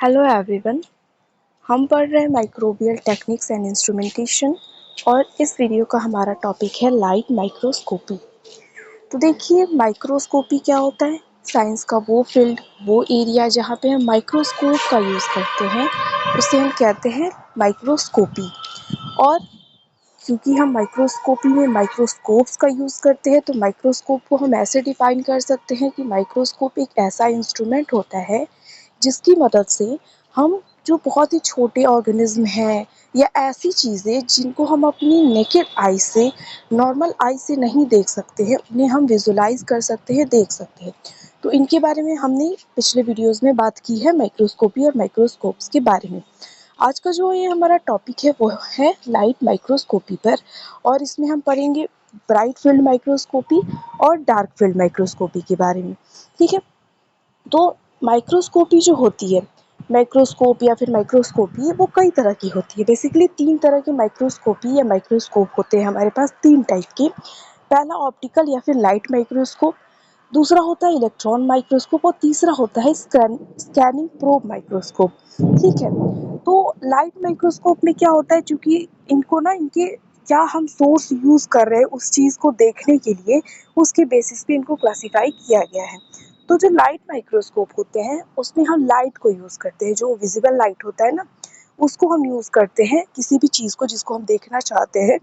Hello everyone. हम पढ़ रहे हैं माइक्रोबियल टेक्निक्स एंड इंस्ट्रूमेंटेशन और इस वीडियो का हमारा टॉपिक है लाइट माइक्रोस्कोपी। तो देखिए, माइक्रोस्कोपी क्या होता है। साइंस का वो फील्ड, वो एरिया जहाँ पे हम माइक्रोस्कोप का यूज़ करते हैं उसे हम कहते हैं माइक्रोस्कोपी। और क्योंकि हम माइक्रोस्कोपी में माइक्रोस्कोप्स का यूज़ करते हैं तो माइक्रोस्कोप को हम ऐसे डिफाइन कर सकते हैं कि माइक्रोस्कोप एक ऐसा इंस्ट्रूमेंट होता है जिसकी मदद से हम जो बहुत ही छोटे ऑर्गेनिज्म हैं या ऐसी चीज़ें जिनको हम अपनी नेकेड आई से, नॉर्मल आई से नहीं देख सकते हैं, उन्हें हम विजुलाइज कर सकते हैं, देख सकते हैं। तो इनके बारे में हमने पिछले वीडियोस में बात की है, माइक्रोस्कोपी और माइक्रोस्कोप्स के बारे में। आज का जो ये हमारा टॉपिक है वो है लाइट माइक्रोस्कोपी पर, और इसमें हम पढ़ेंगे ब्राइट फील्ड माइक्रोस्कोपी और डार्क फील्ड माइक्रोस्कोपी के बारे में। ठीक है। तो माइक्रोस्कोपी जो होती है, माइक्रोस्कोप या फिर माइक्रोस्कोपी, वो कई तरह की होती है। बेसिकली 3 तरह की माइक्रोस्कोपी या माइक्रोस्कोप होते हैं हमारे पास, 3 टाइप के। पहला ऑप्टिकल या फिर लाइट माइक्रोस्कोप, दूसरा होता है इलेक्ट्रॉन माइक्रोस्कोप और तीसरा होता है स्कैनिंग प्रोब माइक्रोस्कोप। ठीक है। तो लाइट माइक्रोस्कोप में क्या होता है, चूंकि इनको ना इनके क्या हम सोर्स यूज कर रहे हैं उस चीज को देखने के लिए, उसके बेसिस पे इनको क्लासिफाई किया गया है। तो जो लाइट माइक्रोस्कोप होते हैं उसमें हम लाइट को यूज करते हैं, जो विजिबल लाइट होता है ना, उसको हम यूज करते हैं किसी भी चीज को जिसको हम देखना चाहते हैं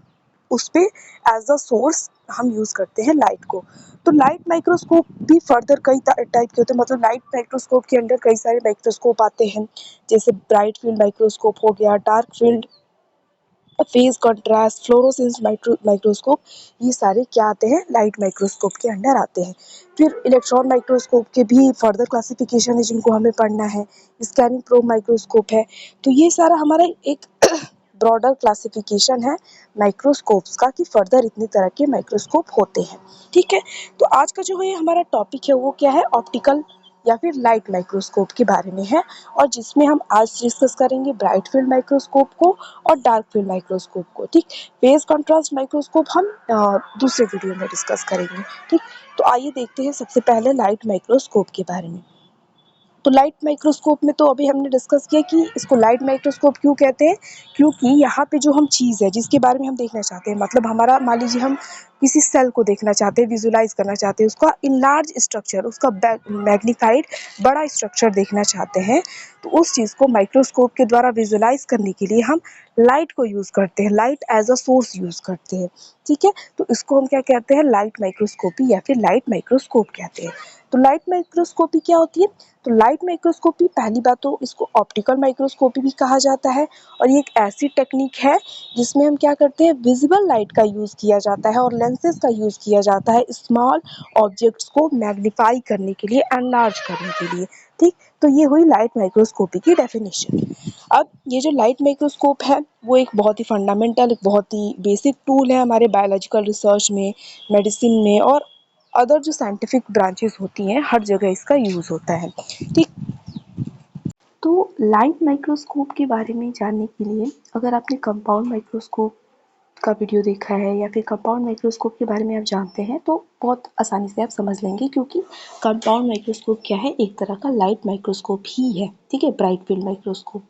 उस पे एज अ सोर्स हम यूज करते हैं लाइट को। तो लाइट माइक्रोस्कोप भी फर्दर कई टाइप के होते हैं, मतलब लाइट माइक्रोस्कोप के अंदर कई सारे माइक्रोस्कोप आते हैं, जैसे ब्राइट फील्ड माइक्रोस्कोप हो गया, dark field, phase contrast, fluorescence microscope, ये सारे क्या आते हैं, लाइट माइक्रोस्कोप के अंडर आते हैं। फिर इलेक्ट्रॉन माइक्रोस्कोप के भी फर्दर क्लासिफिकेशन है जिनको हमें पढ़ना है, स्कैनिंग प्रोब माइक्रोस्कोप है। तो ये सारा हमारा एक ब्रॉडर क्लासिफिकेशन है माइक्रोस्कोप्स का, कि फर्दर इतनी तरह के माइक्रोस्कोप होते हैं। ठीक है। तो आज का जो है हमारा टॉपिक है वो क्या है, ऑप्टिकल या फिर लाइट माइक्रोस्कोप के बारे में है, और जिसमें हम आज डिस्कस करेंगे ब्राइट फील्ड माइक्रोस्कोप को और डार्क फील्ड माइक्रोस्कोप को। ठीक। फेज कंट्रास्ट माइक्रोस्कोप हम दूसरे वीडियो में डिस्कस करेंगे। ठीक। तो आइए देखते हैं सबसे पहले लाइट माइक्रोस्कोप के बारे में। तो लाइट माइक्रोस्कोप में तो अभी हमने डिस्कस किया कि इसको लाइट माइक्रोस्कोप क्यों कहते हैं, क्योंकि यहाँ पे जो हम चीज़ है जिसके बारे में हम देखना चाहते हैं, मतलब हमारा मान लीजिए हम किसी सेल को देखना चाहते हैं, विजुलाइज करना चाहते हैं, उसका इनलार्ज स्ट्रक्चर, उसका मैग्नीफाइड बड़ा स्ट्रक्चर देखना चाहते हैं, तो उस चीज़ को माइक्रोस्कोप के द्वारा विजुलाइज करने के लिए हम लाइट को यूज़ करते हैं, light as a source use करते हैं। ठीक है। तो इसको हम क्या कहते हैं, लाइट माइक्रोस्कोपी या फिर लाइट माइक्रोस्कोप कहते हैं। तो लाइट माइक्रोस्कोपी क्या होती है, तो लाइट माइक्रोस्कोपी, पहली बात तो इसको ऑप्टिकल माइक्रोस्कोपी भी कहा जाता है, और ये एक ऐसी टेक्निक है जिसमें हम क्या करते हैं, विजिबल लाइट का यूज़ किया जाता है और लेंसेज का यूज़ किया जाता है स्मॉल ऑब्जेक्ट्स को मैग्नीफाई करने के लिए, एनलार्ज करने के लिए। ठीक। तो ये हुई लाइट माइक्रोस्कोपी की डेफिनेशन। अब ये जो लाइट माइक्रोस्कोप है वो एक बहुत ही फंडामेंटल, एक बहुत ही बेसिक टूल है हमारे बायोलॉजिकल रिसर्च में, मेडिसिन में और अदर जो साइंटिफिक ब्रांचेस होती हैं, हर जगह इसका यूज़ होता है। ठीक। तो लाइट माइक्रोस्कोप के बारे में जानने के लिए अगर आपने कंपाउंड माइक्रोस्कोप का वीडियो देखा है या फिर कंपाउंड माइक्रोस्कोप के बारे में आप जानते हैं तो बहुत आसानी से आप समझ लेंगे, क्योंकि कंपाउंड माइक्रोस्कोप क्या है, एक तरह का लाइट माइक्रोस्कोप ही है। ठीक है, ब्राइट फील्ड माइक्रोस्कोप।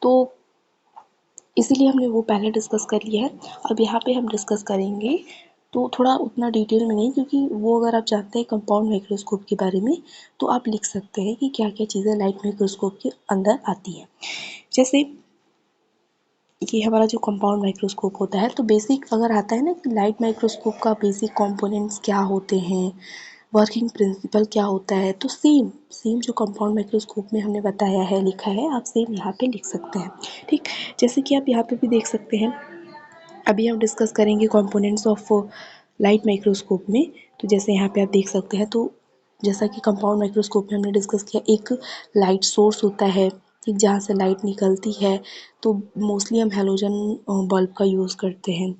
तो इसीलिए हमने वो पहले डिस्कस कर लिया है। अब यहाँ पे हम डिस्कस करेंगे तो थोड़ा उतना डिटेल में नहीं, क्योंकि वो अगर आप जानते हैं कंपाउंड माइक्रोस्कोप के बारे में तो आप लिख सकते हैं कि क्या क्या चीज़ें लाइट माइक्रोस्कोप के अंदर आती हैं। जैसे ये हमारा जो कंपाउंड माइक्रोस्कोप होता है, तो बेसिक अगर आता है ना कि लाइट माइक्रोस्कोप का बेसिक कंपोनेंट्स क्या होते हैं, वर्किंग प्रिंसिपल क्या होता है, तो सेम सेम जो कंपाउंड माइक्रोस्कोप में हमने बताया है, लिखा है, आप सेम यहाँ पे लिख सकते हैं। ठीक। जैसे कि आप यहाँ पे भी देख सकते हैं, अभी हम डिस्कस करेंगे कंपोनेंट्स ऑफ लाइट माइक्रोस्कोप में। तो जैसे यहाँ पे आप देख सकते हैं, तो जैसा कि कंपाउंड माइक्रोस्कोप में हमने डिस्कस किया, एक लाइट सोर्स होता है, ठीक, जहाँ से लाइट निकलती है, तो मोस्टली हम हेलोजन बल्ब का यूज़ करते हैं।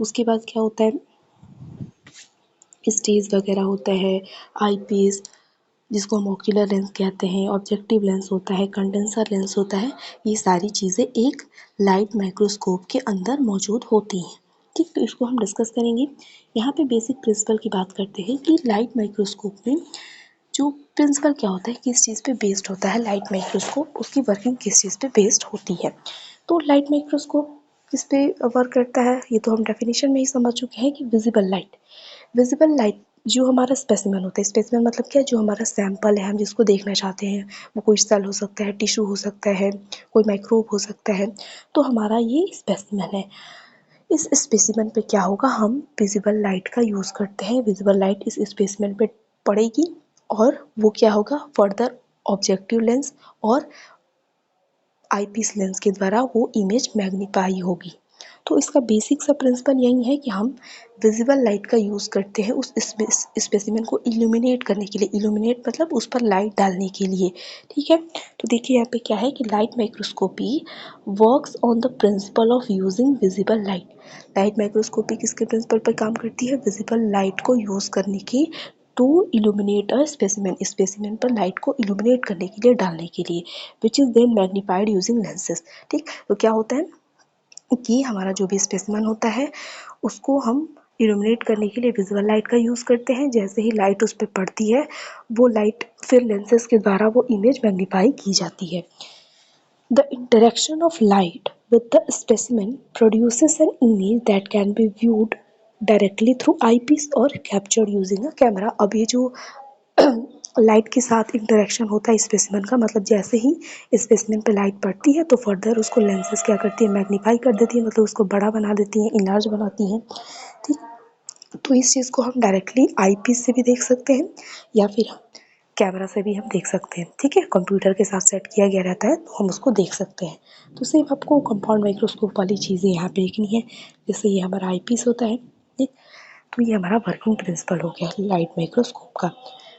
उसके बाद क्या होता है, स्टेज वगैरह होता है, आईपीस जिसको हम ऑक्यूलर लेंस कहते हैं, ऑब्जेक्टिव लेंस होता है, कंडेंसर लेंस होता है, ये सारी चीज़ें एक लाइट माइक्रोस्कोप के अंदर मौजूद होती हैं। ठीक। तो इसको हम डिस्कस करेंगे। यहाँ पे बेसिक प्रिंसिपल की बात करते हैं कि लाइट माइक्रोस्कोप में जो प्रिंसिपल क्या होता है, किस चीज़ पे बेस्ड होता है लाइट माइक्रोस्कोप, उसकी वर्किंग किस चीज़ पे बेस्ड होती है। तो लाइट माइक्रोस्कोप किस पे वर्क करता है, ये तो हम डेफिनेशन में ही समझ चुके हैं कि विजिबल लाइट जो हमारा स्पेसिमेन होता है, स्पेसिमेन मतलब क्या है, जो हमारा सैंपल है, हम जिसको देखना चाहते हैं, वो कोई सेल हो सकता है, टिश्यू हो सकता है, कोई माइक्रोब हो सकता है, तो हमारा ये स्पेसिमेन है। इस स्पेसिमेन पे क्या होगा, हम विजिबल लाइट का यूज़ करते हैं, विजिबल लाइट इस स्पेसिमेन पे पड़ेगी और वो क्या होगा, फर्दर ऑब्जेक्टिव लेंस और आईपीस लेंस के द्वारा वो इमेज मैग्नीफाई होगी। तो इसका बेसिक सा प्रिंसिपल यही है कि हम विजिबल लाइट का यूज़ करते हैं उस स्पेसिमेन को इल्यूमिनेट करने के लिए, इल्यूमिनेट मतलब उस पर लाइट डालने के लिए, ठीक है। तो देखिए यहाँ पे क्या है कि light microscopy works on the principle of using visible light. Light microscopy किसके प्रिंसिपल पर काम करती है, विजिबल लाइट को यूज़ करने की, to illuminate a specimen, specimen पर लाइट को इल्यूमिनेट करने के लिए, डालने के लिए, which is then magnified using lenses. ठीक, तो क्या होता है कि हमारा जो भी स्पेसिमेन होता है उसको हम इल्यूमिनेट करने के लिए विजुअल लाइट का यूज़ करते हैं। जैसे ही लाइट उस पर पड़ती है, वो लाइट फिर लेंसेज के द्वारा वो इमेज मैग्नीफाई की जाती है। The interaction of light with the specimen produces an image that can be viewed directly through eyepiece or captured using a camera। अब ये जो लाइट के साथ इंटरेक्शन होता है स्पेसिमेन का, मतलब जैसे ही स्पेसिमेन पे लाइट पड़ती है तो फर्दर उसको लेंसेज क्या करती है, मैग्नीफाई कर देती है, मतलब उसको बड़ा बना देती हैं, इनलार्ज बनाती हैं। ठीक, तो इस चीज़ को हम डायरेक्टली आई पीस से भी देख सकते हैं या फिर कैमरा से भी हम देख सकते हैं। ठीक है, कंप्यूटर के साथ सेट किया गया रहता है तो हम उसको देख सकते हैं। तो सेम आपको कंपाउंड माइक्रोस्कोप वाली चीज़ें यहाँ पे लिखनी है। जैसे ये हमारा आई पीस होता है, ठीक, तो ये हमारा वर्किंग प्रिंसिपल हो गया लाइट माइक्रोस्कोप का।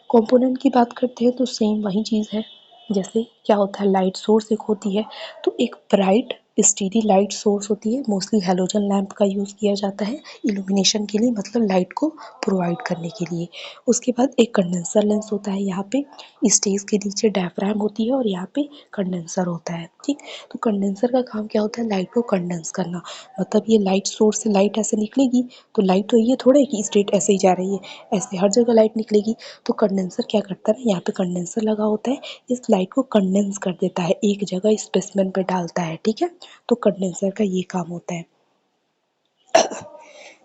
कंपोनेंट की बात करते हैं तो सेम वही चीज़ है। जैसे क्या होता है, लाइट सोर्स एक होती है, तो एक ब्राइट स्टेडी लाइट सोर्स होती है, मोस्टली हैलोजन लैंप का यूज़ किया जाता है इल्यूमिनेशन के लिए, मतलब लाइट को प्रोवाइड करने के लिए। उसके बाद एक कंडेंसर लेंस होता है, यहाँ पे स्टेज के नीचे डायफ्राम होती है और यहाँ पे कंडेंसर होता है। ठीक, तो कंडेंसर का काम क्या होता है, लाइट को कंडेंस करना, मतलब ये लाइट सोर्स से लाइट ऐसे निकलेगी तो लाइट तो ये थोड़ा है कि स्ट्रेट ऐसे ही जा रही है, ऐसे हर जगह लाइट निकलेगी। तो कंडेंसर क्या करता है, यहाँ पे कंडेंसर लगा होता है, इस लाइट को कंडेंस कर देता है, एक जगह स्पेसिमेन पे डालता है। ठीक है, तो कंडेंसर का ये काम होता है।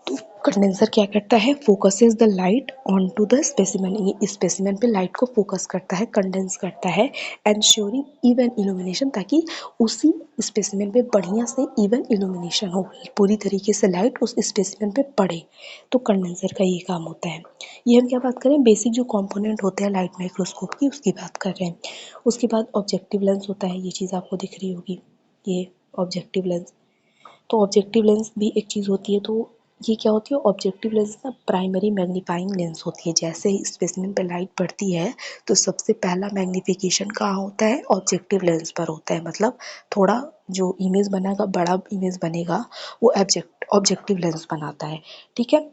तो कंडेंसर क्या करता है, focuses the light on to the specimen, ये स्पेसिमेन पे लाइट को फोकस करता है, कंडेंस करता है, एंश्योरिंग इवन इल्यूमिनेशन, ताकि उसी स्पेसिमेन पे बढ़िया से इवन इल्यूमिनेशन हो, पूरी तरीके से लाइट उस स्पेसिमेन पे पड़े। तो कंडेंसर का ये काम होता है। ये हम क्या बात करें, बेसिक जो कंपोनेंट होते हैं लाइट माइक्रोस्कोप की उसकी बात कर रहे हैं। उसके बाद ऑब्जेक्टिव लेंस होता है, ये चीज़ आपको दिख रही होगी, ये ऑब्जेक्टिव लेंस। तो ऑब्जेक्टिव लेंस भी एक चीज़ होती है। तो ये क्या होती है, ऑब्जेक्टिव लेंस ना प्राइमरी मैग्नीफाइंग लेंस होती है। जैसे ही स्पेसिमेन पे लाइट पड़ती है तो सबसे पहला मैग्नीफिकेशन कहाँ होता है, ऑब्जेक्टिव लेंस पर होता है, मतलब थोड़ा जो इमेज बनेगा, बड़ा इमेज बनेगा, वो ऑब्जेक्टिव लेंस बनाता है। ठीक है,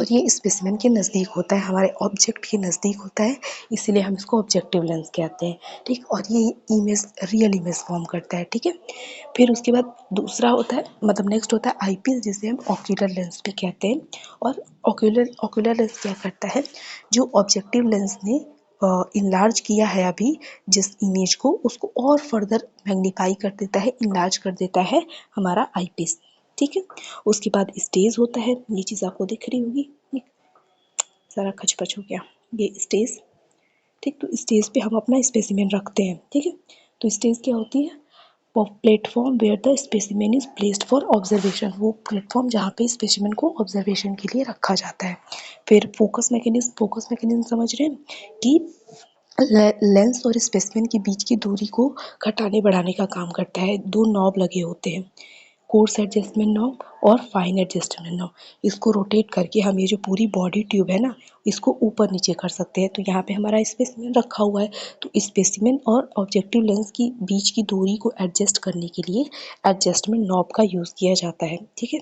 और ये स्पेसिमेन के नज़दीक होता है, हमारे ऑब्जेक्ट के नज़दीक होता है, इसीलिए हम इसको ऑब्जेक्टिव लेंस कहते हैं। ठीक, और ये इमेज रियल इमेज फॉर्म करता है। ठीक है, फिर उसके बाद दूसरा होता है, मतलब नेक्स्ट होता है आईपीस, जिसे हम ऑक्यूलर लेंस भी कहते हैं। और ऑक्यूलर लेंस क्या करता है, जो ऑब्जेक्टिव लेंस ने इनलार्ज किया है अभी जिस इमेज को, उसको और फर्दर मैग्नीफाई कर देता है, इनलार्ज कर देता है हमारा आईपीस। ठीक है, उसके बाद स्टेज होता है, ये चीज़ आपको दिख रही होगी, सारा खचपच हो गया, ये स्टेज। ठीक, तो स्टेज पे हम अपना स्पेसिमेन रखते हैं। ठीक है, तो स्टेज क्या होती है, platform where the specimen is placed for observation, वो प्लेटफॉर्म जहाँ पे स्पेसिमेन को ऑब्जर्वेशन के लिए रखा जाता है। फिर फोकस मैकेनिज्म समझ रहे हैं कि लेंस और स्पेसिमेन के बीच की दूरी को घटाने बढ़ाने का काम करता है। दो नॉब लगे होते हैं, कोर्स एडजस्टमेंट नॉब और फाइन एडजस्टमेंट नॉब। इसको रोटेट करके हम ये जो पूरी बॉडी ट्यूब है ना, इसको ऊपर नीचे कर सकते हैं। तो यहाँ पे हमारा स्पेसिमेन रखा हुआ है, तो स्पेसिमेन और ऑब्जेक्टिव लेंस की बीच की दूरी को एडजस्ट करने के लिए एडजस्टमेंट नॉब का यूज़ किया जाता है। ठीक है,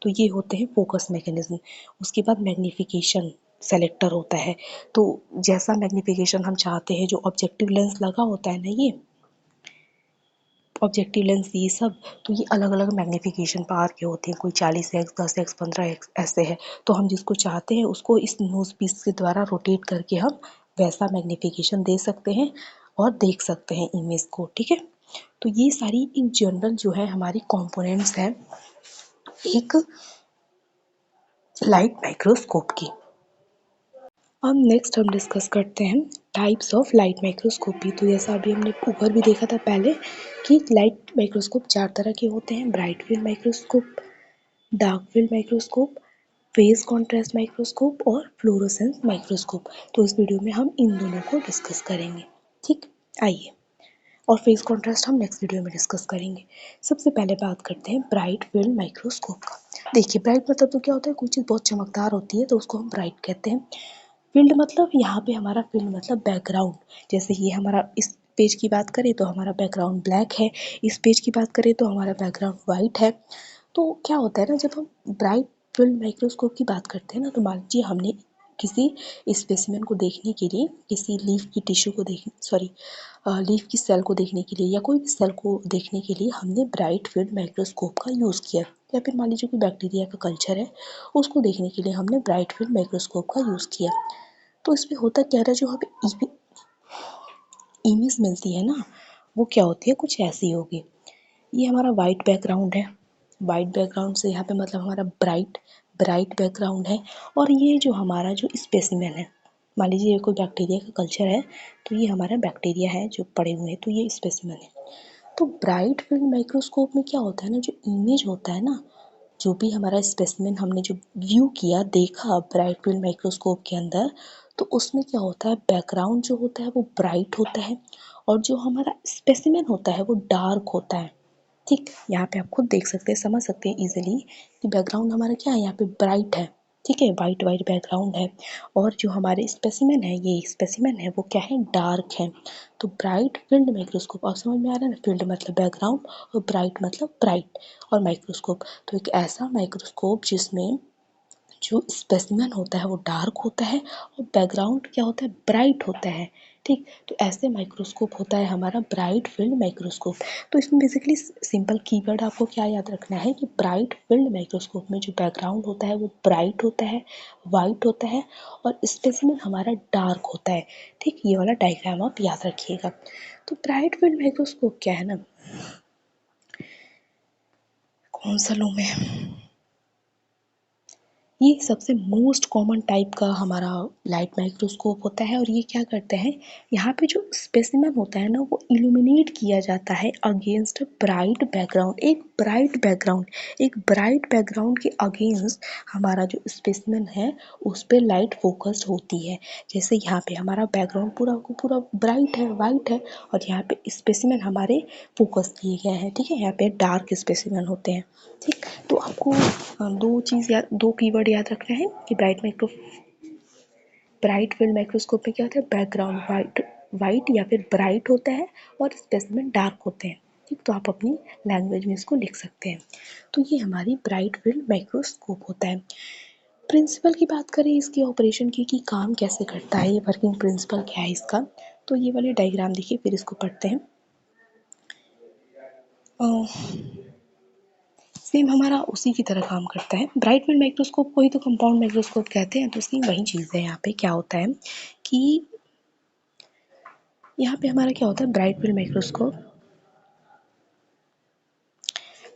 तो ये होते हैं फोकस मैकेनिज्म। उसके बाद मैग्नीफिकेशन सेलेक्टर होता है, तो जैसा मैग्नीफिकेशन हम चाहते हैं, जो ऑब्जेक्टिव लेंस लगा होता है ना, ये ऑब्जेक्टिव लेंस ये सब, तो ये अलग अलग मैग्नीफिकेशन पावर के होते हैं, कोई 40x 10x 15x ऐसे है। तो हम जिसको चाहते हैं उसको इस नोज पीस के द्वारा रोटेट करके हम वैसा मैग्नीफिकेशन दे सकते हैं और देख सकते हैं इमेज को, ठीक है। तो ये सारी इन जनरल जो है हमारी कंपोनेंट्स हैं एक लाइट माइक्रोस्कोप की। अब नेक्स्ट हम डिस्कस करते हैं टाइप्स ऑफ लाइट माइक्रोस्कोपी। तो जैसा अभी हमने ऊपर भी देखा था पहले कि लाइट माइक्रोस्कोप 4 तरह के होते हैं, bright field microscope, dark field microscope, phase contrast microscope और फ्लोरोसेंस माइक्रोस्कोप। तो इस वीडियो में हम इन दोनों को डिस्कस करेंगे, ठीक। आइए, और फेज कॉन्ट्रास्ट हम नेक्स्ट वीडियो में डिस्कस करेंगे। सबसे पहले बात करते हैं ब्राइट फील्ड माइक्रोस्कोप का। देखिए, ब्राइट मतलब तो क्या होता है, कोई चीज़ बहुत चमकदार होती है तो उसको हम ब्राइट कहते हैं। फील्ड मतलब यहाँ पे हमारा फील्ड मतलब बैकग्राउंड। जैसे ये हमारा इस पेज की बात करें तो हमारा बैकग्राउंड ब्लैक है, इस पेज की बात करें तो हमारा बैकग्राउंड वाइट है। तो क्या होता है ना, जब हम ब्राइट फील्ड माइक्रोस्कोप की बात करते हैं ना, तो मान लीजिए हमने किसी स्पेसिमेन को देखने के लिए, किसी लीफ की टिश्यू को लीफ की सेल को देखने के लिए या कोई भी सेल को देखने के लिए हमने ब्राइट फील्ड माइक्रोस्कोप का यूज़ किया। या फिर मान लीजिए कोई बैक्टीरिया का कल्चर है, उसको देखने के लिए हमने ब्राइट फील्ड माइक्रोस्कोप का यूज़ किया। तो इसमें होता क्या है, जो हमें इमेज मिलती है ना, वो क्या होती है, कुछ ऐसी होगी। ये हमारा वाइट बैकग्राउंड है, वाइट बैकग्राउंड से यहाँ पे मतलब हमारा ब्राइट ब्राइट बैकग्राउंड है। और ये जो हमारा जो स्पेसिमेन है, मान लीजिए ये कोई बैक्टीरिया का कल्चर है, तो ये हमारा बैक्टीरिया है जो पड़े हुए हैं, तो ये स्पेसिमेन है। तो ब्राइट फील्ड माइक्रोस्कोप में क्या होता है ना, जो इमेज होता है ना, जो भी हमारा स्पेसिमेन हमने जो व्यू किया, देखा ब्राइट फील्ड माइक्रोस्कोप के अंदर, तो उसमें क्या होता है, बैकग्राउंड जो होता है वो ब्राइट होता है और जो हमारा स्पेसिमेन होता है वो डार्क होता है, ठीक। यहाँ पे आप खुद देख सकते हैं, समझ सकते हैं इजीली कि बैकग्राउंड हमारा क्या है, यहाँ पे ब्राइट है, ठीक है, वाइट वाइट बैकग्राउंड है। और जो हमारे स्पेसिमेन है, ये स्पेसिमेन है वो क्या है, डार्क है। तो ब्राइट फील्ड माइक्रोस्कोप, आप समझ में आ रहा है ना, फील्ड मतलब बैकग्राउंड और ब्राइट मतलब ब्राइट, और माइक्रोस्कोप तो एक ऐसा माइक्रोस्कोप जिसमें जो स्पेसिमेन होता है वो डार्क होता है और बैकग्राउंड क्या होता है, ब्राइट होता है, ठीक। तो ऐसे माइक्रोस्कोप होता है हमारा ब्राइट फील्ड माइक्रोस्कोप। तो इसमें बेसिकली सिंपल कीवर्ड आपको क्या याद रखना है कि ब्राइट फील्ड माइक्रोस्कोप में जो बैकग्राउंड होता है वो ब्राइट होता है, वाइट होता है, और स्पेसिमेन हमारा डार्क होता है, ठीक। ये वाला डायग्राम आप याद रखिएगा। तो ब्राइट फील्ड माइक्रोस्कोप क्या है ना, कौन सा लूँ मैं, ये सबसे मोस्ट कॉमन टाइप का हमारा लाइट माइक्रोस्कोप होता है। और ये क्या करते हैं, यहाँ पे जो स्पेसिमेन होता है ना, वो इल्यूमिनेट किया जाता है अगेंस्ट ब्राइट बैकग्राउंड। एक ब्राइट बैकग्राउंड के अगेंस्ट हमारा जो स्पेसिमेन है उस पर लाइट फोकस्ड होती है। जैसे यहाँ पे हमारा बैकग्राउंड पूरा को पूरा ब्राइट है, वाइट है, और यहाँ पे स्पेसिमेन हमारे फोकस किए गए हैं, ठीक है। यहाँ पे डार्क स्पेसिमेन होते हैं, ठीक। तो आपको दो कीवर्ड याद रखना है कि ब्राइट फील्ड माइक्रोस्कोप में क्या होता है, बैकग्राउंड वाइट या फिर ब्राइट होता है और स्पेसिमेन डार्क होते हैं, ठीक। तो आप अपनी लैंग्वेज में इसको लिख सकते हैं। तो ये हमारी ब्राइट फील्ड माइक्रोस्कोप होता है। प्रिंसिपल की बात करें इसके ऑपरेशन की कि काम कैसे करता है, ये वर्किंग प्रिंसिपल क्या है इसका, तो ये वाले डायग्राम देखिए, फिर इसको पढ़ते हैं। सेम हमारा उसी की तरह काम करता है। ब्राइट फील्ड माइक्रोस्कोप को ही तो कंपाउंड माइक्रोस्कोप कहते हैं, तो उसकी वही चीज़ है। यहाँ पे क्या होता है कि यहाँ पे हमारा क्या होता है, bright field microscope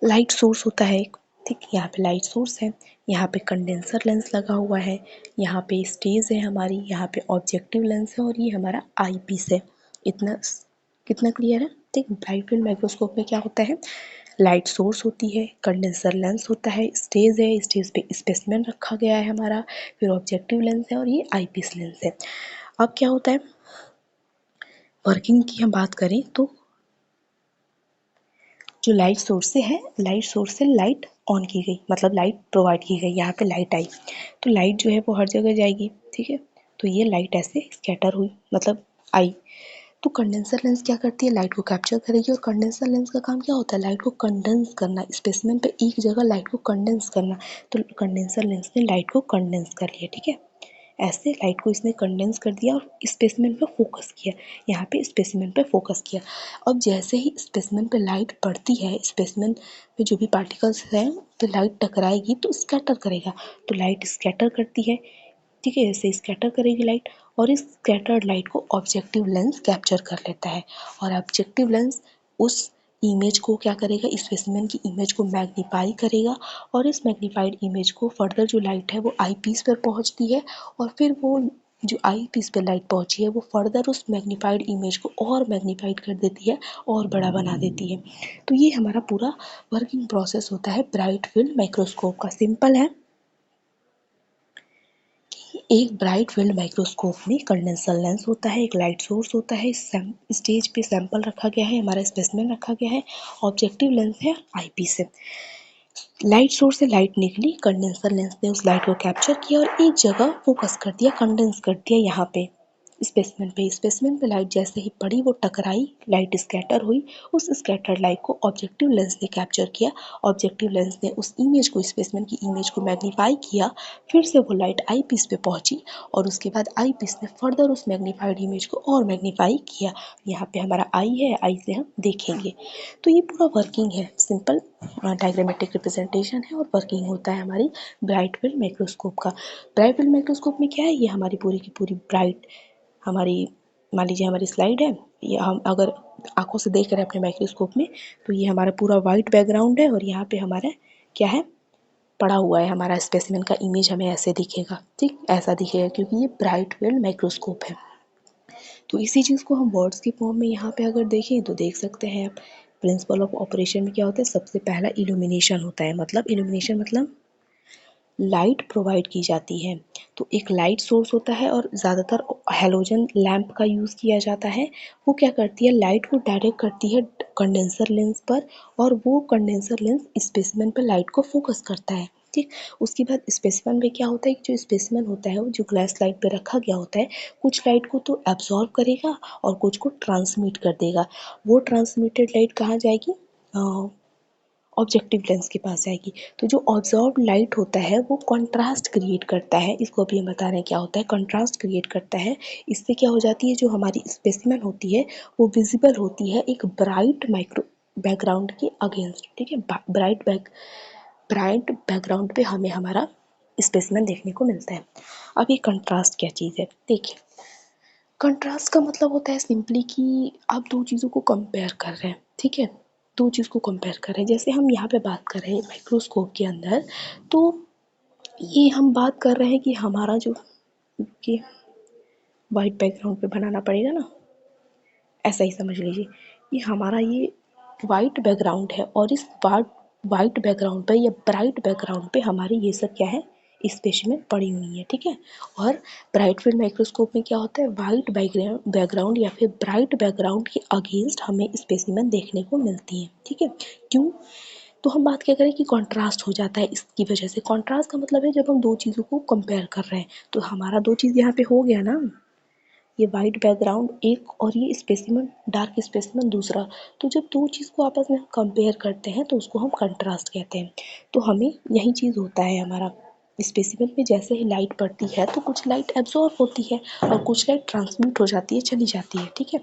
light source होता है एक, ठीक। यहाँ पे लाइट सोर्स है, यहाँ पे कंडेंसर लेंस लगा हुआ है, यहाँ पे स्टेज है हमारी, यहाँ पे ऑब्जेक्टिव लेंस है, और ये हमारा आई पीस है। इतना कितना क्लियर है, ठीक। ब्राइट फील्ड माइक्रोस्कोप में क्या होता है, लाइट सोर्स होती है, कंडेंसर लेंस होता है, स्टेज है, स्टेज पे स्पेसिमेन रखा गया है हमारा, फिर ऑब्जेक्टिव लेंस है, और ये आईपीस लेंस है। अब क्या होता है, वर्किंग की हम बात करें तो जो लाइट सोर्स से है, लाइट सोर्स से लाइट ऑन की गई, मतलब लाइट प्रोवाइड की गई, यहाँ पे लाइट आई, तो लाइट जो है वो हर जगह जाएगी, ठीक है। तो ये लाइट ऐसे स्कैटर हुई, मतलब आई। तो कंडेंसर लेंस क्या करती है, लाइट को कैप्चर करेगी, और कंडेंसर लेंस का काम क्या होता है, लाइट को कंडेंस करना, स्पेसिमेन पे एक जगह लाइट को कंडेंस करना। तो कंडेंसर लेंस ने लाइट को कंडेंस कर लिया, ठीक है। ऐसे लाइट को इसने कंडेंस कर दिया और स्पेसिमेन पे फोकस किया, यहाँ पे स्पेसिमेन पे फोकस किया। अब जैसे ही स्पेसिमेन पे लाइट पड़ती है, स्पेसिमेन में जो भी पार्टिकल्स हैं तो लाइट टकराएगी तो स्कैटर करेगा, तो लाइट स्कैटर करती है, ठीक है, ऐसे स्कैटर करेगी लाइट। और इस स्कैटर्ड लाइट को ऑब्जेक्टिव लेंस कैप्चर कर लेता है और ऑब्जेक्टिव लेंस उस इमेज को क्या करेगा, स्पेसिमेन की इमेज को मैग्नीफाई करेगा और इस मैग्नीफाइड इमेज को फर्दर जो लाइट है वो आई पीस पर पहुंचती है और फिर वो जो आई पीस पे लाइट पहुंची है वो फर्दर उस मैग्नीफाइड इमेज को और मैग्नीफाइड कर देती है और बड़ा बना देती है। तो ये हमारा पूरा वर्किंग प्रोसेस होता है ब्राइट फील्ड माइक्रोस्कोप का। सिंपल है, एक ब्राइट फील्ड माइक्रोस्कोप में कंडेंसर लेंस होता है, एक लाइट सोर्स होता है, स्टेज पे सैंपल रखा गया है, हमारा स्पेसिमेन रखा गया है, ऑब्जेक्टिव लेंस है आईपीस से। लाइट सोर्स से लाइट निकली, कंडेंसर लेंस ने उस लाइट को कैप्चर किया और एक जगह फोकस कर दिया, कंडेंस कर दिया यहाँ पे स्पेसिमेन पे लाइट जैसे ही पड़ी वो टकराई, लाइट स्कैटर हुई, उस स्कैटर्ड लाइट को ऑब्जेक्टिव लेंस ने कैप्चर किया, ऑब्जेक्टिव लेंस ने उस इमेज को, स्पेसिमेन की इमेज को मैग्नीफाई किया, फिर से वो लाइट आई पीस पे पहुंची और उसके बाद आई पीस ने फर्दर उस मैग्नीफाइड इमेज को और मैग्नीफाई किया। यहाँ पे हमारा आई है, आई से हम देखेंगे। तो ये पूरा वर्किंग है, सिंपल डायग्रामेटिक रिप्रेजेंटेशन है और वर्किंग होता है हमारी ब्राइट फील्ड माइक्रोस्कोप का। ब्राइट फील्ड माइक्रोस्कोप में क्या है, ये हमारी पूरी की पूरी ब्राइट, हमारी मान लीजिए हमारी स्लाइड है, ये हम अगर आंखों से देख रहे हैं अपने माइक्रोस्कोप में तो ये हमारा पूरा वाइट बैकग्राउंड है और यहाँ पे हमारा क्या है, पड़ा हुआ है हमारा स्पेसिमेन का इमेज, हमें ऐसे दिखेगा, ठीक ऐसा दिखेगा क्योंकि ये ब्राइट फील्ड माइक्रोस्कोप है। तो इसी चीज़ को हम वर्ड्स की फॉर्म में यहाँ पे अगर देखें तो देख सकते हैं आप। प्रिंसिपल ऑफ ऑपरेशन में क्या होता है, सबसे पहला इल्यूमिनेशन होता है, मतलब इल्यूमिनेशन मतलब लाइट प्रोवाइड की जाती है। तो एक लाइट सोर्स होता है और ज़्यादातर हेलोजन लैंप का यूज़ किया जाता है। वो क्या करती है, लाइट को डायरेक्ट करती है कंडेंसर लेंस पर और वो कंडेंसर लेंस स्पेसिमेन पर लाइट को फोकस करता है, ठीक। उसके बाद स्पेसिमेन में क्या होता है कि जो स्पेसिमेन होता है वो जो ग्लास लाइट पे रखा गया होता है, कुछ लाइट को तो एब्जॉर्ब करेगा और कुछ को ट्रांसमिट कर देगा। वो ट्रांसमिटेड लाइट कहाँ जाएगी, ऑब्जेक्टिव लेंस के पास जाएगी। तो जो ऑब्जॉर्ब लाइट होता है वो कंट्रास्ट क्रिएट करता है, इसको अभी हम बता रहे हैं क्या होता है, कंट्रास्ट क्रिएट करता है। इससे क्या हो जाती है, जो हमारी स्पेसिमेन होती है वो विजिबल होती है एक ब्राइट माइक्रो बैकग्राउंड के अगेंस्ट, ठीक है। ब्राइट बैकग्राउंड पे हमें हमारा स्पेसिमेन देखने को मिलता है। अब ये कंट्रास्ट क्या चीज़ है, देखिए कंट्रास्ट का मतलब होता है सिंपली कि आप दो चीज़ों को कंपेयर कर रहे हैं, ठीक है। दो चीज़ को कंपेयर कर रहे हैं, जैसे हम यहाँ पे बात कर रहे हैं माइक्रोस्कोप के अंदर, तो ये हम बात कर रहे हैं कि हमारा जो कि वाइट बैकग्राउंड पे बनाना पड़ेगा ना, ऐसा ही समझ लीजिए। ये हमारा ये वाइट बैकग्राउंड है और इस वाइट बैकग्राउंड पे या ब्राइट बैकग्राउंड पे हमारी ये सब क्या है, स्पेसिमेन पड़ी हुई है, ठीक है। और ब्राइट फील्ड माइक्रोस्कोप में क्या होता है, वाइट बैकग्राउंड या फिर ब्राइट बैकग्राउंड के अगेंस्ट हमें स्पेसिमेन देखने को मिलती है, ठीक है। क्यों, तो हम बात क्या करें कि कंट्रास्ट हो जाता है इसकी वजह से। कंट्रास्ट का मतलब है जब हम दो चीज़ों को कंपेयर कर रहे हैं, तो हमारा दो चीज़ यहाँ पे हो गया ना, ये वाइट बैकग्राउंड एक और ये स्पेसिमेन डार्क स्पेसिमेन दूसरा। तो जब दो चीज़ को आपस में हम कंपेयर करते हैं तो उसको हम कंट्रास्ट कहते हैं। तो हमें यही चीज़ होता है हमारा स्पेसिमेन में, जैसे ही लाइट पड़ती है तो कुछ लाइट एब्जॉर्ब होती है और कुछ लाइट ट्रांसमिट हो जाती है, चली जाती है, ठीक है।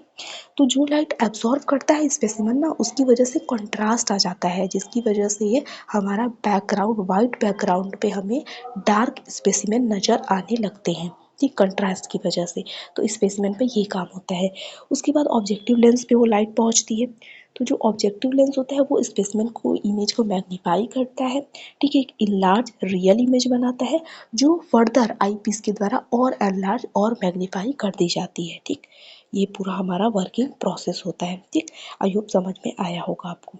तो जो लाइट एब्जॉर्ब करता है स्पेसिमेन ना, उसकी वजह से कंट्रास्ट आ जाता है, जिसकी वजह से ये हमारा बैकग्राउंड वाइट बैकग्राउंड पे हमें डार्क स्पेसिमेन नज़र आने लगते हैं, ठीक, कंट्रास्ट की वजह से। तो स्पेसिमेन पे ये काम होता है। उसके बाद ऑब्जेक्टिव लेंस पे वो लाइट पहुंचती है। तो जो ऑब्जेक्टिव लेंस होता है वो स्पेसिमेन को, इमेज को मैग्नीफाई करता है, ठीक है, एक इनलार्ज रियल इमेज बनाता है जो फर्दर आईपीस के द्वारा और एनलार्ज और मैग्नीफाई कर दी जाती है, ठीक। ये पूरा हमारा वर्किंग प्रोसेस होता है, ठीक। आई होप समझ में आया होगा आपको,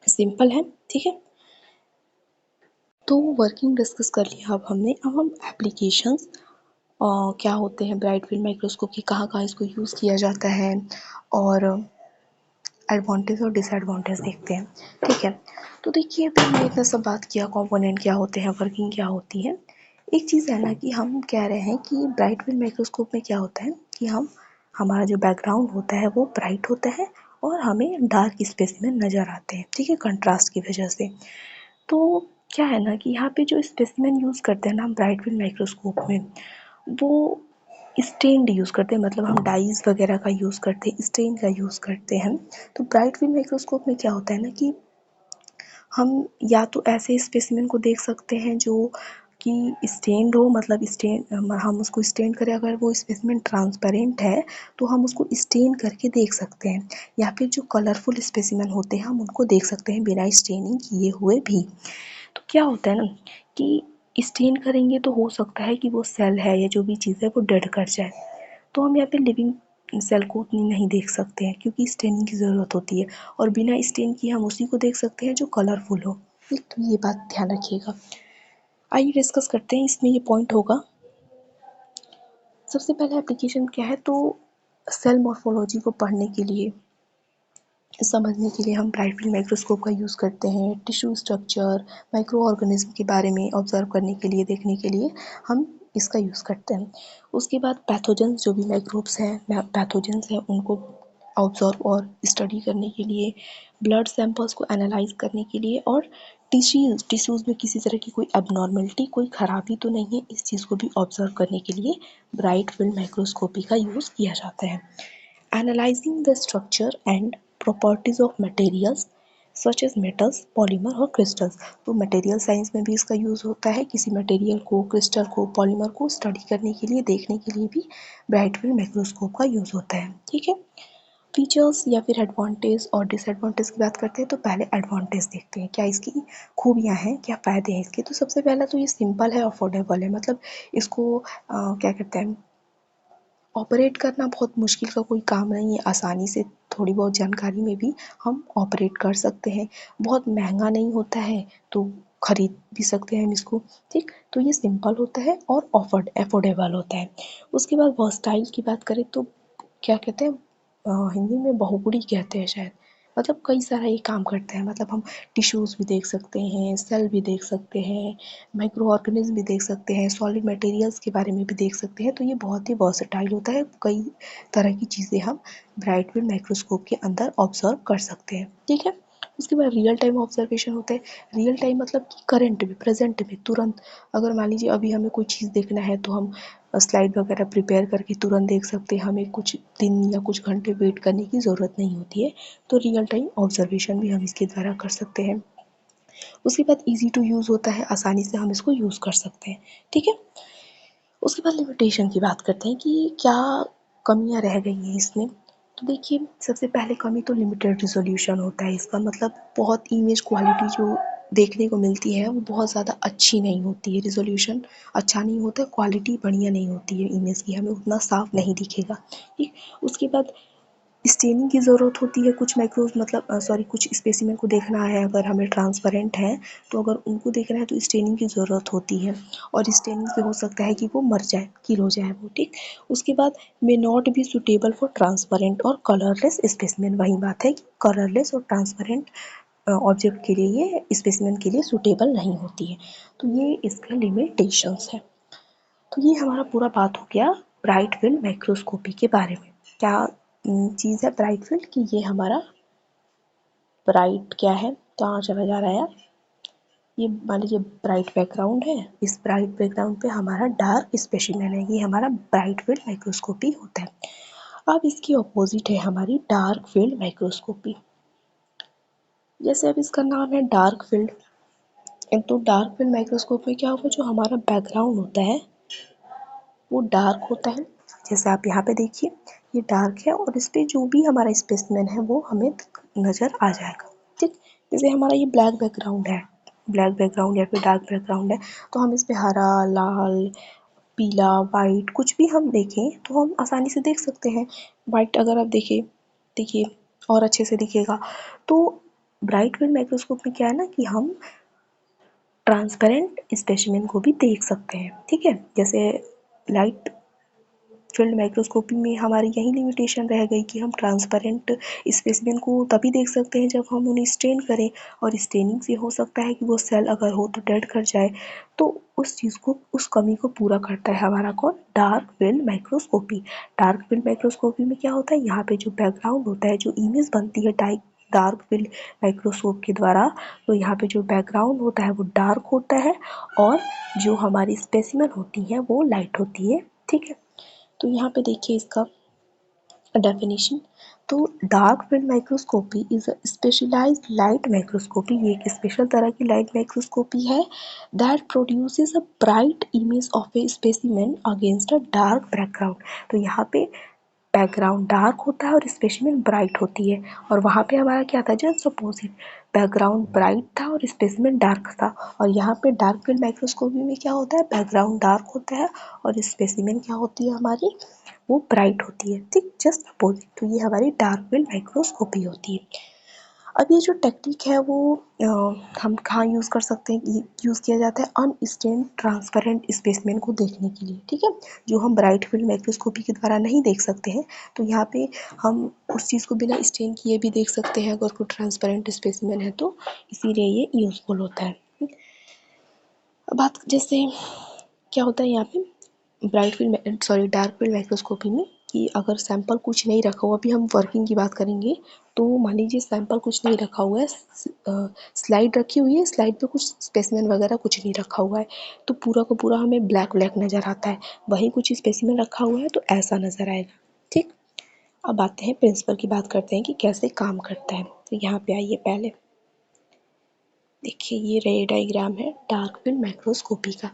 सिंपल है, ठीक है। तो वर्किंग डिस्कस कर लिया अब हमने। अब हम एप्लीकेशंस क्या होते हैं ब्राइट फील्ड माइक्रोस्कोप की, कहाँ कहाँ इसको यूज़ किया जाता है और एडवांटेज और डिसएडवांटेज देखते हैं, ठीक है। तो देखिए अभी हमने इतना सब बात किया, कंपोनेंट क्या होते हैं, वर्किंग क्या होती है। एक चीज़ है ना कि हम कह रहे हैं कि ब्राइट फील्ड माइक्रोस्कोप में क्या होता है कि हम, हमारा जो बैकग्राउंड होता है वो ब्राइट होता है और हमें डार्क स्पेसिमेन नज़र आते हैं, ठीक है, कंट्रास्ट की वजह से। तो क्या है ना कि यहाँ पे जो स्पेसिमेन यूज़ करते हैं ना हम ब्राइट फील्ड माइक्रोस्कोप में, वो स्टेन्ड यूज़ करते हैं, मतलब हम डाइज वगैरह का यूज़ करते हैं, स्टेन का यूज़ करते हैं। तो ब्राइट फील्ड माइक्रोस्कोप में क्या होता है ना कि हम या तो ऐसे स्पेसिमेन को देख सकते हैं जो कि स्टेन्ड हो, मतलब स्टेन हम उसको स्टेन करें, अगर वो स्पेसिमेन ट्रांसपेरेंट है तो हम उसको स्टेन करके देख सकते हैं, या फिर जो कलरफुल स्पेसिमेन होते हैं हम उनको देख सकते हैं बिना स्टेनिंग किए हुए भी। तो क्या होता है ना कि स्टेन करेंगे तो हो सकता है कि वो सेल है या जो भी चीज़ है वो डेड कर जाए, तो हम यहाँ पे लिविंग सेल को उतनी नहीं देख सकते हैं क्योंकि स्टेनिंग की ज़रूरत होती है, और बिना स्टेन किए हम उसी को देख सकते हैं जो कलरफुल हो। तो ये बात ध्यान रखिएगा। आइए डिस्कस करते हैं, इसमें ये पॉइंट होगा। सबसे पहले एप्लीकेशन क्या है, तो सेल मॉर्फोलॉजी को पढ़ने के लिए, समझने के लिए हम ब्राइट फील्ड माइक्रोस्कोप का यूज़ करते हैं। टिश्यू स्ट्रक्चर, माइक्रो ऑर्गेनिज्म के बारे में ऑब्जर्व करने के लिए, देखने के लिए हम इसका यूज़ करते हैं। उसके बाद पैथोजेंस, जो भी माइक्रोब्स हैं, पैथोजेंस हैं, उनको ऑब्जर्व और स्टडी करने के लिए, ब्लड सैंपल्स को एनालाइज करने के लिए, और टिश्यूज़ में किसी तरह की कोई एबनॉर्मेलिटी, कोई खराबी तो नहीं है, इस चीज़ को भी ऑब्जर्व करने के लिए ब्राइट फील्ड माइक्रोस्कोपी का यूज़ किया जाता है। Analyzing the structure and properties of materials such as metals, polymer और crystals। तो मटेरियल साइंस में भी इसका यूज़ होता है, किसी मटेरियल को, क्रिस्टल को, पॉलीमर को स्टडी करने के लिए, देखने के लिए भी ब्राइट फील्ड माइक्रोस्कोप का यूज़ होता है। ठीक है। फीचर्स या फिर एडवांटेज और डिसएडवांटेज की बात करते हैं, तो पहले एडवांटेज देखते हैं, क्या इसकी खूबियाँ हैं, क्या फ़ायदे हैं इसके। तो सबसे पहला तो ये सिंपल है, अफोर्डेबल है, मतलब इसको क्या कहते हैं, ऑपरेट करना बहुत मुश्किल का कोई काम नहीं है, आसानी से थोड़ी बहुत जानकारी में भी हम ऑपरेट कर सकते हैं। बहुत महंगा नहीं होता है, तो खरीद भी सकते हैं हम इसको। ठीक, तो ये सिंपल होता है और अफोर्डेबल होता है। उसके बाद वर्सटाइल की बात करें तो क्या कहते हैं, हिंदी में बहुगुणी कहते हैं शायद, मतलब कई सारा ये काम करता है, मतलब हम टिश्यूज़ भी देख सकते हैं, सेल भी देख सकते हैं, माइक्रो ऑर्गेनिज्म भी देख सकते हैं, सॉलिड मटेरियल्स के बारे में भी देख सकते हैं। तो ये बहुत ही वर्सेटाइल होता है, कई तरह की चीज़ें हम ब्राइट फील्ड माइक्रोस्कोप के अंदर ऑब्जर्व कर सकते हैं। ठीक है। उसके बाद रियल टाइम ऑब्जर्वेशन होता है। रियल टाइम मतलब कि करंट में, प्रेजेंट में, तुरंत। अगर मान लीजिए अभी हमें कोई चीज़ देखना है तो हम स्लाइड वगैरह प्रिपेयर करके तुरंत देख सकते हैं, हमें कुछ दिन या कुछ घंटे वेट करने की ज़रूरत नहीं होती है। तो रियल टाइम ऑब्जर्वेशन भी हम इसके द्वारा कर सकते हैं। उसके बाद ईजी टू यूज़ होता है, आसानी से हम इसको यूज़ कर सकते हैं। ठीक है। उसके बाद लिमिटेशन की बात करते हैं कि क्या कमियां रह गई हैं इसमें। तो देखिए, सबसे पहले कमी तो लिमिटेड रिजोल्यूशन होता है इसका, मतलब बहुत इमेज क्वालिटी जो देखने को मिलती है वो बहुत ज़्यादा अच्छी नहीं होती है, रिजोल्यूशन अच्छा नहीं होता, क्वालिटी बढ़िया नहीं होती है इमेज की, हमें उतना साफ नहीं दिखेगा। ठीक। उसके बाद स्टेनिंग की ज़रूरत होती है, कुछ माइक्रोज मतलब कुछ स्पेसिमेन को देखना है, अगर हमें ट्रांसपेरेंट है तो अगर उनको देखना है तो स्टेनिंग की ज़रूरत होती है, और स्टेनिंग से हो सकता है कि वो मर जाए, किल हो जाए वो। ठीक। उसके बाद may not be suitable for transparent और कलरलेस स्पेसिमेन, वही बात है कि कलरलेस और ट्रांसपेरेंट ऑब्जेक्ट के लिए, ये स्पेसिमेन के लिए सूटेबल नहीं होती है। तो ये इसके लिमिटेशंस है। तो ये हमारा पूरा बात हो गया ब्राइट फील्ड माइक्रोस्कोपी के बारे में। क्या चीज़ है ब्राइट फील्ड की, ये हमारा ब्राइट क्या है, कहाँ चला जा रहा है यार, ये मान लीजिए ब्राइट बैकग्राउंड है, इस ब्राइट बैकग्राउंड पे हमारा डार्क स्पेसिमेन है, ये हमारा ब्राइट फील्ड माइक्रोस्कोपी होता है। अब इसकी अपोजिट है हमारी डार्क फील्ड माइक्रोस्कोपी। जैसे अब इसका नाम है डार्क फील्ड, तो डार्क फील्ड माइक्रोस्कोप में क्या होगा, जो हमारा बैकग्राउंड होता है वो डार्क होता है। जैसे आप यहाँ पे देखिए, ये डार्क है और इस पे जो भी हमारा स्पेसिमेन है वो हमें नज़र आ जाएगा। ठीक। जैसे हमारा ये ब्लैक बैकग्राउंड है, ब्लैक बैकग्राउंड या फिर डार्क बैकग्राउंड है, तो हम इस पे हरा, लाल, पीला, वाइट कुछ भी हम देखें तो हम आसानी से देख सकते हैं। वाइट अगर आप देखें, देखिए और अच्छे से दिखेगा। तो ब्राइट फील्ड माइक्रोस्कोप में क्या है ना कि हम ट्रांसपेरेंट स्पेसिमेन को भी देख सकते हैं। ठीक है। जैसे लाइट फील्ड माइक्रोस्कोपी में हमारी यही लिमिटेशन रह गई कि हम ट्रांसपेरेंट स्पेसिमेन को तभी देख सकते हैं जब हम उन्हें स्टेन करें, और स्टेनिंग से हो सकता है कि वो सेल अगर हो तो डेड कर जाए। तो उस चीज़ को, उस कमी को पूरा करता है हमारा कौन, dark field microscopy. Dark field microscopy में क्या होता है, यहाँ पे जो बैकग्राउंड होता है, जो इमेज बनती है डार्क फील्ड माइक्रोस्कोप के द्वारा, तो यहाँ पे जो बैकग्राउंड होता है वो डार्क होता है, और जो हमारी स्पेसिमेन होती है वो लाइट होती है। ठीक है। तो यहाँ पे देखिए इसका डेफिनेशन। तो dark field microscopy is a specialised light microscopy, ये एक स्पेशल तरह की लाइट माइक्रोस्कोपी है that produces a bright image of a specimen against a dark background. तो यहाँ पे बैकग्राउंड डार्क होता है और स्पेसिमेन ब्राइट होती है, और वहाँ पे हमारा क्या था, जस्ट अपोजिट, बैकग्राउंड ब्राइट था और स्पेसिमेन डार्क था। और यहाँ पे डार्क फील्ड माइक्रोस्कोपी में क्या होता है, बैकग्राउंड डार्क होता है और स्पेसिमेन क्या होती है हमारी, वो ब्राइट होती है, ठीक, जस्ट अपोजिट। तो ये हमारी डार्क फील्ड माइक्रोस्कोपी होती है। अब ये जो टेक्निक है वो हम कहाँ यूज़ कर सकते हैं, यूज़ किया जाता है अनस्टेन्ड ट्रांसपेरेंट स्पेसिमेन को देखने के लिए, ठीक है, जो हम ब्राइट फील्ड माइक्रोस्कोपी के द्वारा नहीं देख सकते हैं। तो यहाँ पे हम उस चीज़ को बिना स्टेन किए भी देख सकते हैं अगर कोई ट्रांसपेरेंट स्पेसिमेन है तो, इसीलिए ये यूज़फुल होता है। अब बात जैसे क्या होता है यहाँ पे bright field sorry dark field microscopy में, कि अगर सैंपल कुछ नहीं रखा हुआ, अभी हम वर्किंग की बात करेंगे, तो मान लीजिए सैंपल कुछ नहीं रखा हुआ है, स्लाइड रखी हुई है, स्लाइड पे कुछ स्पेसिमेन वगैरह कुछ नहीं रखा हुआ है, तो पूरा का पूरा हमें ब्लैक ब्लैक नज़र आता है। वहीं कुछ स्पेसिमेन रखा हुआ है तो ऐसा नज़र आएगा, ठीक। अब आते हैं प्रिंसिपल की, बात करते हैं कि कैसे काम करता है। तो यहाँ पे आइए, पहले देखिए ये रे डायग्राम है डार्क फील्ड माइक्रोस्कोपी का।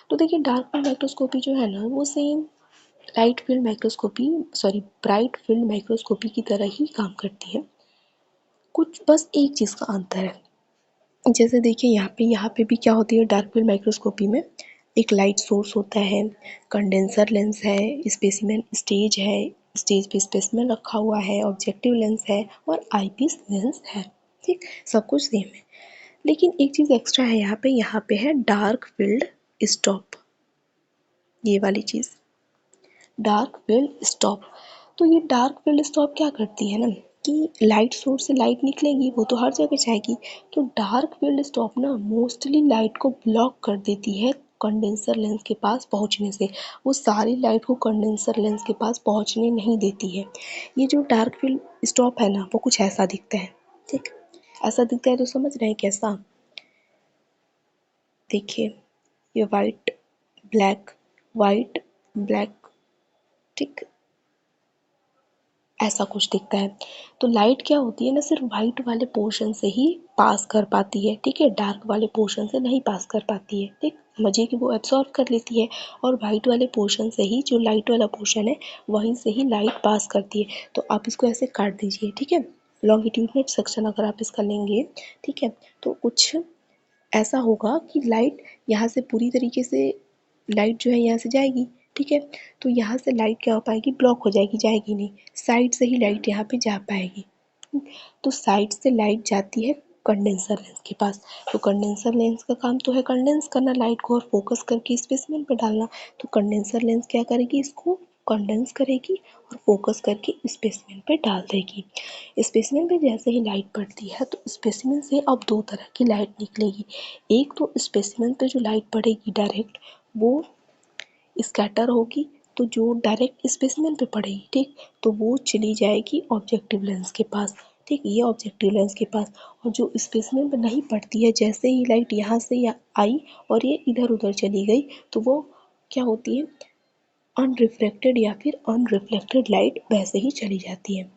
तो देखिए डार्क फील्ड माइक्रोस्कोपी जो है ना, वो same light field microscopy sorry bright field microscopy की तरह ही काम करती है, कुछ बस एक चीज़ का अंतर है। जैसे देखिए यहाँ पे भी क्या होती है, डार्क फील्ड माइक्रोस्कोपी में एक लाइट सोर्स होता है, कंडेंसर लेंस है, स्पेसिमेन स्टेज है, स्टेज पे स्पेसिमेन रखा हुआ है, ऑब्जेक्टिव लेंस है और आईपीस लेंस है, ठीक, सब कुछ सेम है। लेकिन एक चीज़ एक्स्ट्रा है यहाँ पे है डार्क फील्ड स्टॉप, ये वाली चीज़, डार्क फील्ड स्टॉप। तो ये डार्क फील्ड स्टॉप क्या करती है ना, कि लाइट सोर्स से लाइट निकलेगी वो तो हर जगह जाएगी, तो डार्क फील्ड स्टॉप ना मोस्टली लाइट को ब्लॉक कर देती है कंडेंसर लेंस के पास पहुंचने से, वो सारी लाइट को कंडेंसर लेंस के पास पहुंचने नहीं देती है। ये जो डार्क फील्ड स्टॉप है ना, वो कुछ ऐसा दिखता है, ठीक, ऐसा दिखता है तो समझ रहे हैं कैसा, देखिए ये वाइट ब्लैक, ठीक, ऐसा कुछ दिखता है। तो लाइट क्या होती है ना, सिर्फ वाइट वाले पोर्शन से ही पास कर पाती है, ठीक है, डार्क वाले पोर्शन से नहीं पास कर पाती है, ठीक, समझिए कि वो एब्सॉर्ब कर लेती है, और वाइट वाले पोर्शन से ही, जो लाइट वाला पोर्शन है वहीं से ही लाइट पास करती है। तो आप इसको ऐसे काट दीजिए, ठीक है, लॉन्गिट्यूडनल सेक्शन अगर आप इसका लेंगे, ठीक है, तो कुछ ऐसा होगा कि लाइट यहाँ से पूरी तरीके से, लाइट जो है यहाँ से जाएगी, ठीक है, तो यहाँ से लाइट क्या हो पाएगी, ब्लॉक हो जाएगी, जाएगी नहीं, साइड से ही लाइट यहाँ पे जा पाएगी। तो साइड से लाइट जाती है कंडेंसर लेंस के पास, तो कंडेंसर लेंस का काम तो है कंडेंस करना लाइट को और फोकस करके स्पेसिमेन पे डालना। तो कंडेंसर लेंस क्या करेगी, इसको कंडेंस करेगी और फोकस करके स्पेसिमेन पे डाल देगी। स्पेसिमेन पे जैसे ही लाइट पड़ती है तो स्पेसिमेन से अब दो तरह की लाइट निकलेगी, एक तो स्पेसिमेन पे जो लाइट पड़ेगी डायरेक्ट, वो स्कैटर होगी, तो जो डायरेक्ट स्पेसिमेन पे पड़ेगी, ठीक, तो वो चली जाएगी ऑब्जेक्टिव लेंस के पास, ठीक, ये ऑब्जेक्टिव लेंस के पास। और जो स्पेसिमेन पे नहीं पड़ती है, जैसे ही लाइट यहाँ से या आई और ये इधर उधर चली गई, तो वो क्या होती है, अनरिफ्लेक्टेड या फिर अनरिफ्लेक्टेड लाइट वैसे ही चली जाती है।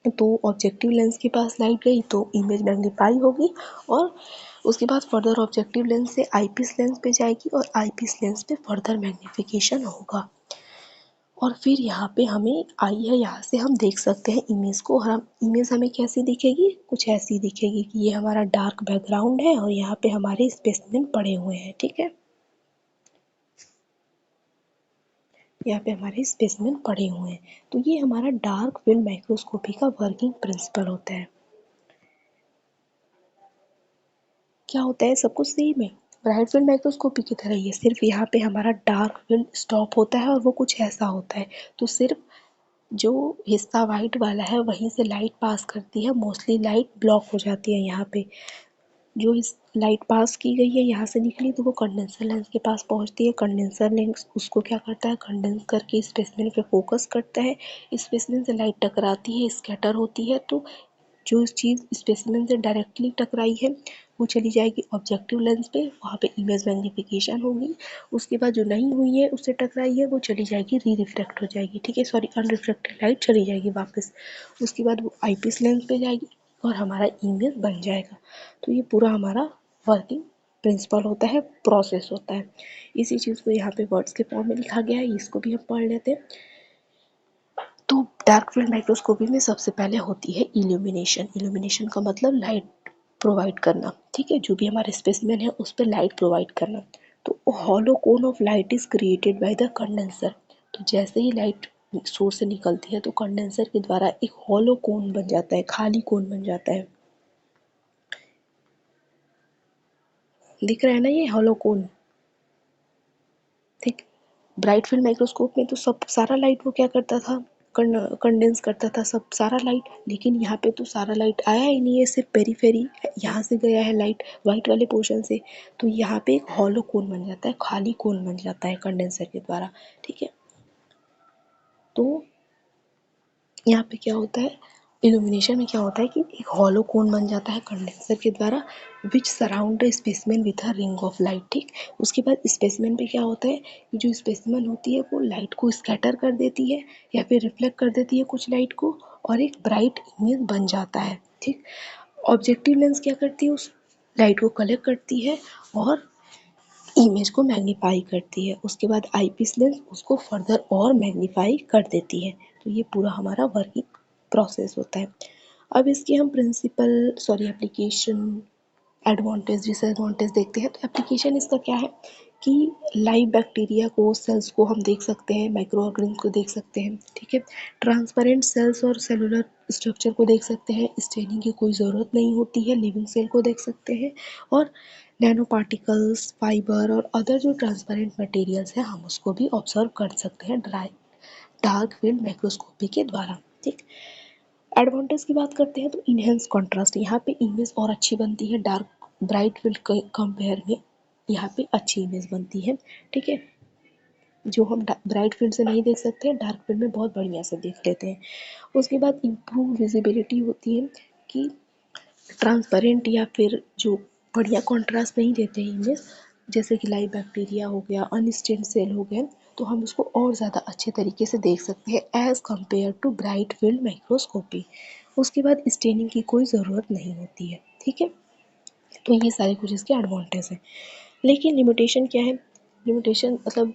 तो ऑब्जेक्टिव लेंस के पास लाइट गई तो इमेज मैग्नीफाई होगी, और उसके बाद फर्दर ऑब्जेक्टिव लेंस से आईपीस लेंस पे जाएगी और आईपीस लेंस पे फर्दर मैग्नीफिकेशन होगा। और फिर यहाँ पे हमें आई है, यहाँ से हम देख सकते हैं इमेज को, और हम इमेज हमें कैसी दिखेगी, कुछ ऐसी दिखेगी कि ये हमारा डार्क बैकग्राउंड है और यहाँ पे हमारे स्पेसिमेन पड़े हुए हैं, ठीक है, यहाँ पे हमारे स्पेसिमेन पड़े हुए हैं। तो ये हमारा डार्क फील्ड माइक्रोस्कोपी का वर्किंग प्रिंसिपल होता है। क्या होता है, सब कुछ सेम है ब्राइट फील्ड माइक्रोस्कोपी की तरह ही है, सिर्फ यहाँ पे हमारा डार्क फील्ड स्टॉप होता है और वो कुछ ऐसा होता है। तो सिर्फ जो हिस्सा वाइट वाला है वहीं से लाइट पास करती है, मोस्टली लाइट ब्लॉक हो जाती है यहाँ पे। जो इस लाइट पास की गई है यहाँ से निकली तो वो कंडेंसर लेंस के पास पहुँचती है, कंडेंसर लेंस उसको क्या करता है, कंडेंस करके स्पेसिमेन पे फोकस करता है, स्पेसिमेन से लाइट टकराती है, स्कैटर होती है, तो जो चीज़ स्पेसिमेन से डायरेक्टली टकराई है वो चली जाएगी ऑब्जेक्टिव लेंस पे, वहाँ पे इमेज मैग्नीफिकेशन होगी। उसके बाद जो नहीं हुई है उससे टकराई है वो चली जाएगी, री रिफ्लेक्ट हो जाएगी, ठीक है, सॉरी अनरिफ्लेक्टेड लाइट चली जाएगी वापस। उसके बाद वो आईपीस लेंस पे जाएगी और हमारा इमेज बन जाएगा। तो ये पूरा हमारा वर्किंग प्रिंसिपल होता है, प्रोसेस होता है। इसी चीज़ को यहाँ पे वर्ड्स के फॉर्म में लिखा गया है, इसको भी हम पढ़ लेते हैं। तो डार्क फील्ड माइक्रोस्कोपी में सबसे पहले होती है इल्यूमिनेशन। इल्यूमिनेशन का मतलब लाइट प्रोवाइड करना, ठीक है, जो भी हमारे स्पेसिमेन है उस पर लाइट प्रोवाइड करना। तो hollow cone of light is created by the condenser. तो जैसे ही लाइट सोर्स से निकलती है तो कंडेंसर के द्वारा एक हॉलो कोन बन जाता है, खाली कोन बन जाता है। दिख रहा है ना ये हॉलो कोन, ठीक। ब्राइट फील्ड माइक्रोस्कोप में तो सब सारा लाइट वो क्या करता था, कंडेंस करता था सब सारा लाइट, लेकिन यहाँ पे तो सारा लाइट आया ही नहीं है, सिर्फ पेरीफेरी यहाँ से गया है लाइट वाइट वाले पोर्शन से। तो यहाँ पे एक हॉलो कोन बन जाता है, खाली कोन बन जाता है कंडेंसर के द्वारा, ठीक है। तो यहाँ पे क्या होता है, इल्यूमिनेशन में क्या होता है कि एक हॉलो कोन बन जाता है कंडेंसर के द्वारा, which surround the specimen with a ring of light, ठीक। उसके बाद स्पेसिमेन पे क्या होता है कि जो स्पेसिमेन होती है वो लाइट को स्कैटर कर देती है या फिर रिफ्लेक्ट कर देती है कुछ लाइट को, और एक ब्राइट इमेज बन जाता है, ठीक। ऑब्जेक्टिव लेंस क्या करती है, उस लाइट को कलेक्ट करती है और इमेज को मैग्नीफाई करती है। उसके बाद आईपीस लेंस उसको फर्दर और मैग्नीफाई कर देती है। तो ये पूरा हमारा वर्किंग प्रोसेस होता है। अब इसके हम principle sorry application, advantage disadvantage देखते हैं। तो एप्लीकेशन इसका क्या है कि लाइव बैक्टीरिया को, सेल्स को हम देख सकते हैं, माइक्रो ऑर्गेनिज्म को देख सकते हैं, ठीक है। ट्रांसपेरेंट सेल्स और सेलुलर स्ट्रक्चर को देख सकते हैं, स्टेनिंग की कोई ज़रूरत नहीं होती है, लिविंग सेल को देख सकते हैं, और नैनो पार्टिकल्स, फाइबर और अदर जो ट्रांसपेरेंट मटेरियल्स हैं हम उसको भी ऑब्जर्व कर सकते हैं डार्क फील्ड माइक्रोस्कोपी के द्वारा, ठीक। एडवांटेज की बात करते हैं तो इनहेंस कॉन्ट्रास्ट, यहाँ पे इमेज और अच्छी बनती है डार्क ब्राइट फील्ड कंपेयर में, यहाँ पे अच्छी इमेज बनती है, ठीक है। जो हम ब्राइट फील्ड से नहीं देख सकते हैं डार्क फील्ड में बहुत बढ़िया से देख लेते हैं। उसके बाद इम्प्रूव विजिबिलिटी होती है कि ट्रांसपेरेंट या फिर जो बढ़िया कॉन्ट्रास्ट नहीं देते हैं इमेज, जैसे कि लाइव बैक्टीरिया हो गया, अनस्टेन्ड सेल हो गए, तो हम उसको और ज़्यादा अच्छे तरीके से देख सकते हैं as compared to bright field microscopy. उसके बाद स्टेनिंग की कोई ज़रूरत नहीं होती है, ठीक है। तो ये सारे कुछ इसके एडवांटेज हैं। लेकिन लिमिटेशन क्या है, लिमिटेशन मतलब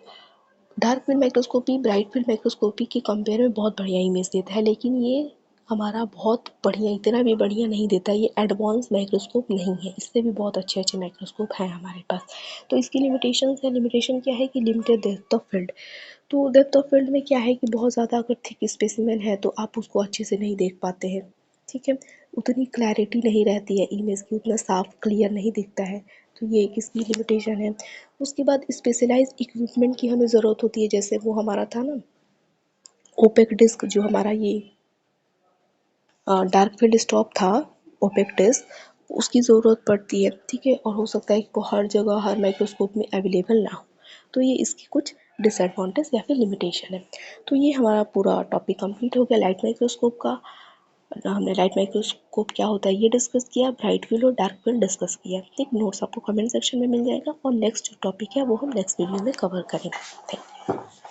dark field microscopy bright field microscopy के कंपेयर में बहुत बढ़िया इमेज देता है, लेकिन ये हमारा बहुत बढ़िया, इतना भी बढ़िया नहीं देता, ये एडवांस माइक्रोस्कोप नहीं है, इससे भी बहुत अच्छे अच्छे माइक्रोस्कोप हैं हमारे पास। तो इसकी लिमिटेशन है, लिमिटेशन क्या है कि लिमिटेड डेप्थ ऑफ फील्ड। तो डेप्थ ऑफ फील्ड में क्या है कि बहुत ज़्यादा अगर थिक स्पेसिमेन है तो आप उसको अच्छे से नहीं देख पाते हैं, ठीक है, उतनी क्लैरिटी नहीं रहती है इमेज की, उतना साफ क्लियर नहीं दिखता है। तो ये एक इसकी लिमिटेशन है। उसके बाद स्पेशलाइज्ड इक्विपमेंट की हमें ज़रूरत होती है, जैसे वो हमारा था ना ओपेक डिस्क, जो हमारा ये डार्क फील्ड स्टॉप था, ओपेक डिस्क, उसकी ज़रूरत पड़ती है, ठीक है। और हो सकता है कि वो हर जगह हर माइक्रोस्कोप में अवेलेबल ना हो, तो ये इसकी कुछ डिसएडवांटेज या फिर लिमिटेशन है। तो ये हमारा पूरा टॉपिक कंप्लीट हो गया लाइट माइक्रोस्कोप का। हमने लाइट माइक्रोस्कोप क्या होता है ये डिस्कस किया, ब्राइट फील्ड और डार्क फील्ड डिस्कस किया, ठीक। नोट्स आपको कमेंट सेक्शन में मिल जाएगा और नेक्स्ट जो टॉपिक है वो हम नेक्स्ट वीडियो में कवर करेंगे। Thank you.